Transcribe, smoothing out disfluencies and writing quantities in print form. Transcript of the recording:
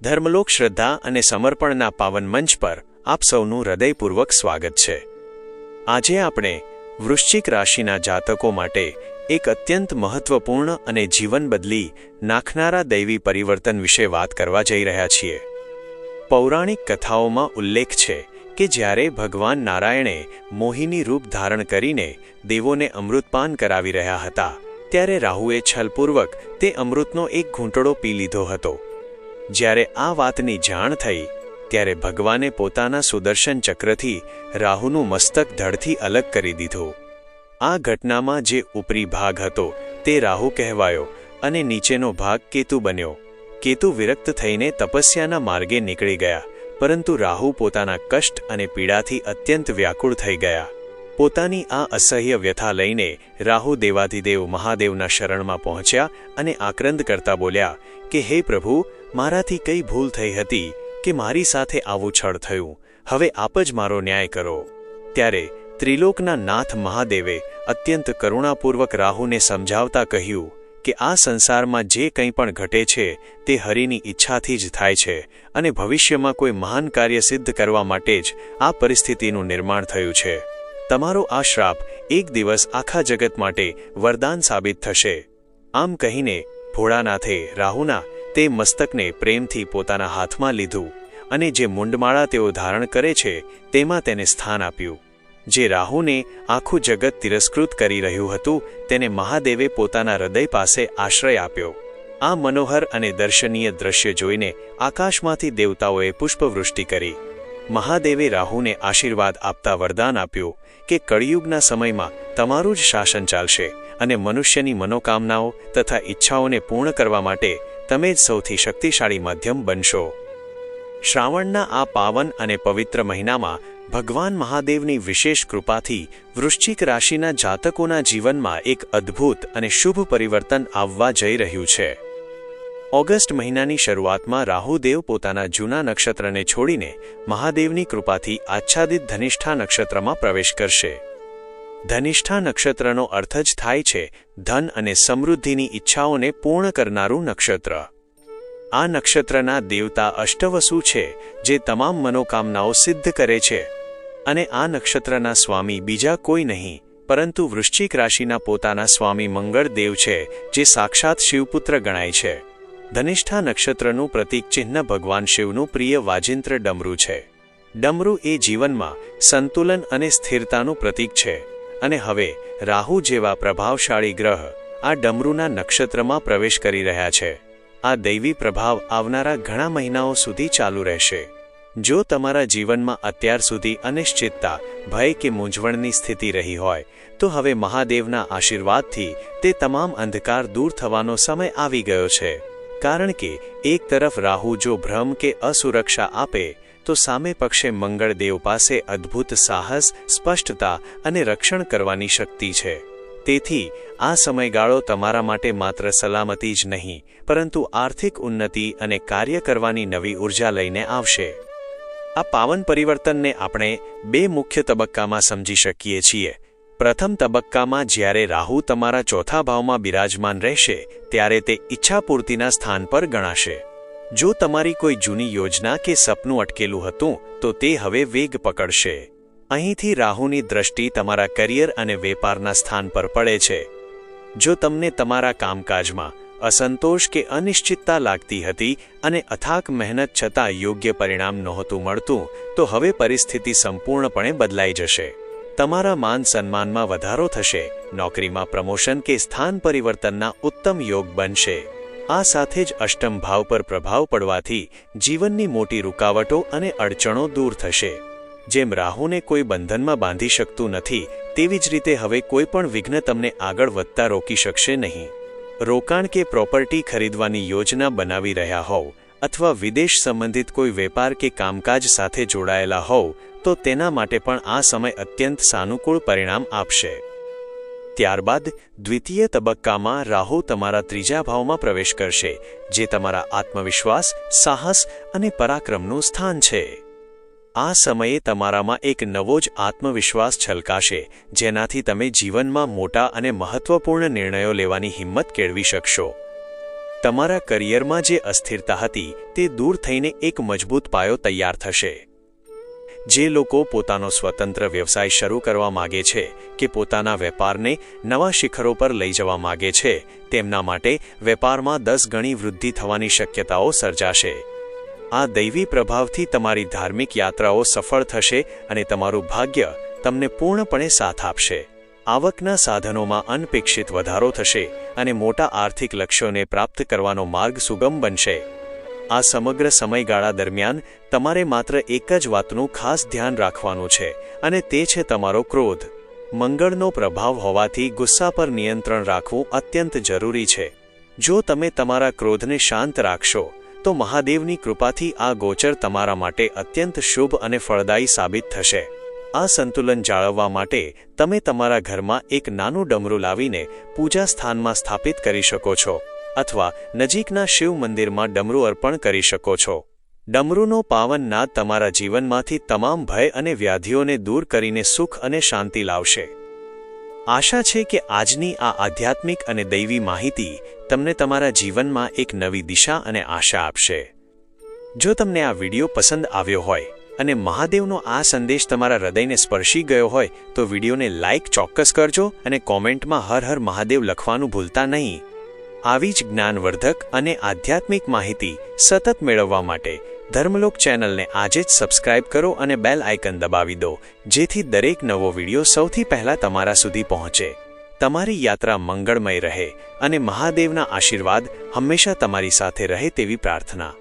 ધર્મલોક શ્રદ્ધા અને સમર્પણના પાવન મંચ પર આપ સૌનું હૃદયપૂર્વક સ્વાગત છે। આજે આપણે વૃશ્ચિક રાશિના જાતકો માટે એક અત્યંત મહત્વપૂર્ણ અને જીવન બદલી નાખનારા દૈવી પરિવર્તન વિશે વાત કરવા જઈ રહ્યા છીએ। પૌરાણિક કથાઓમાં ઉલ્લેખ છે કે જ્યારે ભગવાન નારાયણે મોહિની રૂપ ધારણ કરીને દેવોને અમૃતપાન કરાવી રહ્યા હતા, ત્યારે રાહુએ છલપૂર્વક તે અમૃતનો એક ઘૂંટડો પી લીધો હતો। જ્યારે આ વાતની જાણ થઈ, ત્યારે ભગવાને પોતાના સુદર્શન ચક્રથી રાહુનું મસ્તક ધડથી અલગ કરી દીધું। આ ઘટનામાં જે ઉપરી ભાગ હતો તે રાહુ કહેવાયો અને નીચેનો ભાગ કેતુ બન્યો। કેતુ વિરક્ત થઈને તપસ્યાના માર્ગે નીકળી ગયા, પરંતુ રાહુ પોતાના કષ્ટ અને પીડાથી અત્યંત વ્યાકુળ થઈ ગયા। પોતાની આ અસહ્ય વ્યથા લઈને રાહુ દેવાધિદેવ મહાદેવના શરણમાં પહોંચ્યા અને આક્રંદ કરતા બોલ્યા કે હે પ્રભુ, મારાથી કઈ ભૂલ થઈ હતી કે મારી સાથે આવું છળ થયું? હવે આપ જ મારો ન્યાય કરો। ત્યારે ત્રિલોકના નાથ મહાદેવે અત્યંત કરુણાપૂર્વક રાહુને સમજાવતા કહ્યું કે આ સંસારમાં જે કંઈ પણ ઘટે છે તે હરિની ઈચ્છાથી જ થાય છે અને ભવિષ્યમાં કોઈ મહાન કાર્ય સિદ્ધ કરવા માટે જ આ પરિસ્થિતિનું નિર્માણ થયું છે। તમારો આ શ્રાપ એક દિવસ આખા જગત માટે વરદાન સાબિત થશે। આમ કહીને ભોળાનાથે રાહુના તે મસ્તકને પ્રેમથી પોતાના હાથમાં લીધું અને જે મુંડમાળા તેઓ ધારણ કરે છે તેમાં તેને સ્થાન આપ્યું। જે રાહુને આખું જગત તિરસ્કૃત કરી રહ્યું હતું, તેને મહાદેવે પોતાના હૃદય પાસે આશ્રય આપ્યો। આ મનોહર અને દર્શનીય દ્રશ્ય જોઈને આકાશમાંથી દેવતાઓએ પુષ્પવૃષ્ટિ કરી। મહાદેવે રાહુને આશીર્વાદ આપતા વરદાન આપ્યું કે કળિયુગના સમયમાં તમારું જ શાસન ચાલશે અને મનુષ્યની મનોકામનાઓ તથા ઈચ્છાઓને પૂર્ણ કરવા માટે તમે જ સૌથી શક્તિશાળી માધ્યમ બનશો। શ્રાવણના આ પાવન અને પવિત્ર મહિનામાં ભગવાન મહાદેવની વિશેષ કૃપાથી વૃશ્ચિક રાશિના જાતકોના જીવનમાં એક અદ્ભુત અને શુભ પરિવર્તન આવવા જઈ રહ્યું છે। ઓગસ્ટ મહિનાની શરૂઆતમાં રાહુદેવ પોતાના જૂના નક્ષત્રને છોડીને મહાદેવની કૃપાથી આચ્છાદિત ધનિષ્ઠા નક્ષત્રમાં પ્રવેશ કરશે। ધનિષ્ઠા નક્ષત્રનો અર્થ જ થાય છે ધન અને સમૃદ્ધિની ઈચ્છાઓને પૂર્ણ કરનારું નક્ષત્ર। આ નક્ષત્રના દેવતા અષ્ટવસુ છે, જે તમામ મનોકામનાઓ સિદ્ધ કરે છે, અને આ નક્ષત્રના સ્વામી બીજા કોઈ નહીં પરંતુ વૃશ્ચિક રાશિના પોતાના સ્વામી મંગળ દેવ છે, જે સાક્ષાત શિવપુત્ર ગણાય છે। ધનિષ્ઠા નક્ષત્રનું પ્રતીક ચિહ્ન ભગવાન શિવનું પ્રિય વાજિંત્ર ડમરું છે। ડમરું એ જીવનમાં સંતુલન અને સ્થિરતાનું પ્રતીક છે, અને હવે રાહુ જેવા પ્રભાવશાળી ગ્રહ આ ડમરુના નક્ષત્રમાં પ્રવેશ કરી રહ્યા છે। આ દૈવી પ્રભાવ આવનારા ઘણા મહિનાઓ સુધી ચાલુ રહેશે। જો તમારા જીવનમાં અત્યાર સુધી અનિશ્ચિતતા, ભય કે મૂંઝવણની સ્થિતિ રહી હોય, તો હવે મહાદેવના આશીર્વાદથી તે તમામ અંધકાર દૂર થવાનો સમય આવી ગયો છે। કારણ કે એક તરફ રાહુ જો ભ્રમ કે અસુરક્ષા આપે, તો સામે પક્ષે મંગળદેવ પાસે અદ્ભુત સાહસ, સ્પષ્ટતા અને રક્ષણ કરવાની શક્તિ છે। તેથી આ સમયગાળો તમારા માટે માત્ર સલામતી જ નહીં, પરંતુ આર્થિક ઉન્નતિ અને કાર્ય કરવાની નવી ઉર્જા લઈને આવશે। આ પાવન પરિવર્તનને આપણે બે મુખ્ય તબક્કામાં સમજી શકીએ છીએ। પ્રથમ તબક્કામાં જ્યારે રાહુ તમારા ચોથા ભાવમાં બિરાજમાન રહેશે, ત્યારે તે ઈચ્છાપૂર્તિના સ્થાન પર ગણાશે। જો તમારી કોઈ જૂની યોજના કે સપનું અટકેલું હતું, તો તે હવે વેગ પકડશે। અહીંથી રાહુની દ્રષ્ટિ તમારા કરિયર અને વેપારના સ્થાન પર પડે છે। જો તમને તમારા કામકાજમાં અસંતોષ કે અનિશ્ચિતતા લાગતી હતી અને અથાક મહેનત છતાં યોગ્ય પરિણામ નહોતું મળતું, તો હવે પરિસ્થિતિ સંપૂર્ણપણે બદલાઈ જશે। તમારા માન સન્માનમાં વધારો થશે, નોકરીમાં પ્રમોશન કે સ્થાન પરિવર્તનના ઉત્તમ યોગ બનશે। આ સાથે જ અષ્ટમ ભાવ પર પ્રભાવ પડવાથી જીવનની મોટી રૂકાવટો અને અડચણો દૂર થશે। જેમ રાહુને કોઈ બંધનમાં બાંધી શકતું નથી, તેવી જ રીતે હવે કોઈ પણ વિઘ્ન તમને આગળ વધતા રોકી શકશે નહીં। રોકાણ કે પ્રોપર્ટી ખરીદવાની યોજના બનાવી રહ્યા હોવ, અથવા વિદેશ સંબંધિત કોઈ વેપાર કે કામકાજ સાથે જોડાયેલા હોવ, તો તેના માટે પણ આ સમય અત્યંત સાનુકૂળ પરિણામ આપશે। ત્યારબાદ દ્વિતીય તબક્કામાં રાહુ તમારા ત્રીજા ભાવમાં પ્રવેશ કરશે, જે તમારા આત્મવિશ્વાસ, સાહસ અને પરાક્રમનું સ્થાન છે। આ સમયે તમારામાં એક નવો જ આત્મવિશ્વાસ છલકાશે, જેનાથી તમે જીવનમાં મોટા અને મહત્વપૂર્ણ નિર્ણયો લેવાની હિંમત કેળવી શકશો। તમારા કરિયરમાં જે અસ્થિરતા હતી તે દૂર થઈને એક મજબૂત પાયો તૈયાર થશે. જે લોકો પોતાનો સ્વતંત્ર વ્યવસાય શરૂ કરવા માગે છે કે પોતાના વેપારને નવા શિખરો પર લઈ જવા માગે છે, તેમના માટે વેપારમાં 10 ગણી વૃદ્ધિ થવાની શક્યતાઓ સર્જાશે. આ દૈવી પ્રભાવથી તમારી ધાર્મિક યાત્રાઓ સફળ થશે અને તમારું ભાગ્ય તમને પૂર્ણપણે સાથ આપશે. આવકના સાધનોમાં અનપેક્ષિત વધારો થશે અને મોટા આર્થિક લક્ષ્યોને પ્રાપ્ત કરવાનો માર્ગ સુગમ બનશે. આ સમગ્ર સમયગાળા દરમિયાન તમારે માત્ર એક જ વાતનું ખાસ ધ્યાન રાખવાનું છે અને તે છે તમારો ક્રોધ. મંગળનો પ્રભાવ હોવાથી ગુસ્સા પર નિયંત્રણ રાખવું અત્યંત જરૂરી છે. જો તમે તમારા ક્રોધને શાંત રાખશો તો મહાદેવની કૃપાથી આ ગોચર તમારા માટે અત્યંત શુભ અને ફળદાયી સાબિત થશે. આ સંતુલન જાળવવા માટે તમે તમારા ઘરમાં એક નાનું ડમરું લાવીને પૂજા સ્થાનમાં સ્થાપિત કરી શકો છો અથવા નજીકના શિવ મંદિરમાં ડમરું અર્પણ કરી શકો છો. ડમરૂનો પાવન નાદ તમારા જીવનમાંથી તમામ ભય અને વ્યાધિઓને દૂર કરીને સુખ અને શાંતિ લાવશે. આશા છે કે આજની આ આધ્યાત્મિક અને દૈવી માહિતી તમને તમારા જીવનમાં એક નવી દિશા અને આશા આપશે. જો તમને આ વિડીયો પસંદ આવ્યો હોય અને મહાદેવનો આ સંદેશ તમારા હૃદયને સ્પર્શી ગયો હોય તો વિડીયોને લાઇક ચોક્કસ કરજો અને કોમેન્ટમાં હર હર મહાદેવ લખવાનું ભૂલતા નહીં. આવી જ જ્ઞાનવર્ધક અને આધ્યાત્મિક માહિતી સતત મેળવવા માટે ધર્મલોક ચેનલને આજે જ સબસ્ક્રાઇબ કરો અને બેલ આઇકન દબાવી દો, જેથી દરેક નવો વિડીયો સૌથી પહેલા તમારા સુધી પહોંચે. તમારી યાત્રા મંગળમય રહે અને મહાદેવના આશીર્વાદ હંમેશા તમારી સાથે રહે તેવી પ્રાર્થના.